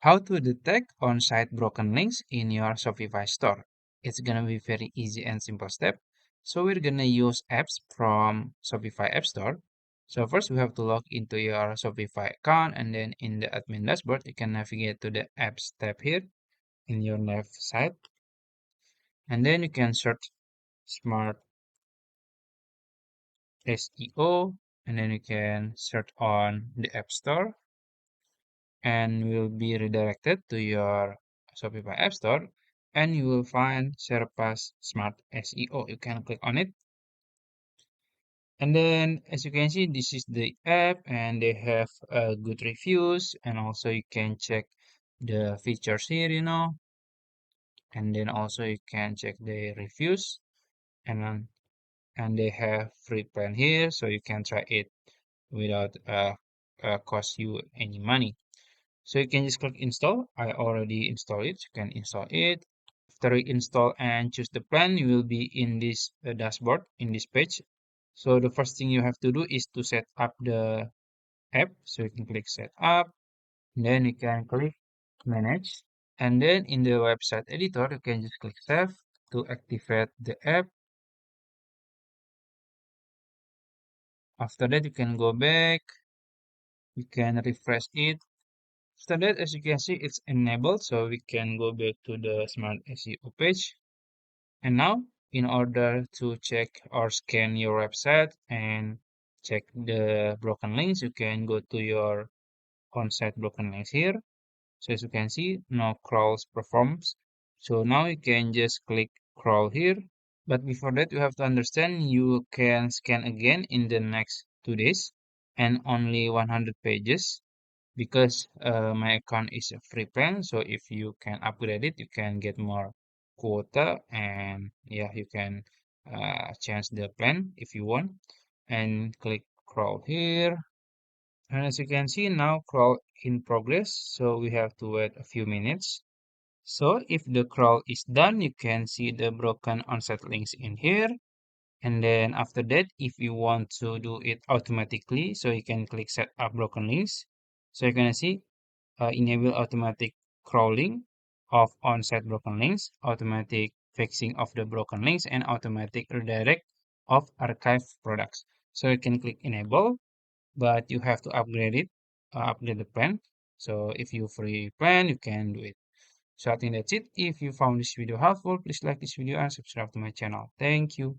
How to detect on-site broken links in your Shopify store. It's gonna be very easy and simple step. So we're gonna use apps from Shopify App Store. So first we have to log into your Shopify account, and then in the admin dashboard you can navigate to the apps tab here in your left side, and then you can search Smart SEO, and then you can search on the App Store, and will be redirected to your Shopify App Store, and you will find Surpass Smart SEO. You can click on it, and then as you can see, this is the app, and they have good reviews, and also you can check the features here, and then also you can check the reviews, and they have free plan here, so you can try it without cost you any money. So you can just click install. I already installed it. You can install it. After you install and choose the plan, you will be in this dashboard, in this page. So the first thing you have to do is to set up the app. So you can click set up, then you can click manage. And then in the website editor, you can just click save to activate the app. After that, you can go back, you can refresh it. After that, as you can see, it's enabled. So we can go back to the Smart SEO page. And now, in order to check or scan your website and check the broken links, you can go to your on-site broken links here. So as you can see, no crawls performs. So now you can just click crawl here. But before that, you have to understand you can scan again in the next 2 days and only 100 pages because my account is a free plan. So if you can upgrade it, you can get more quota, and yeah, you can change the plan if you want, and click crawl here. And as you can see now, crawl in progress. So we have to wait a few minutes. So if the crawl is done, you can see the broken onset links in here. And then after that, if you want to do it automatically, so you can click set up broken links. So you're gonna see enable automatic crawling of on-site broken links, automatic fixing of the broken links, and automatic redirect of archived products. So you can click enable, but you have to upgrade it, upgrade the plan. So if you free plan, you can do it. So I think that's it. If you found this video helpful, please like this video and subscribe to my channel. Thank you.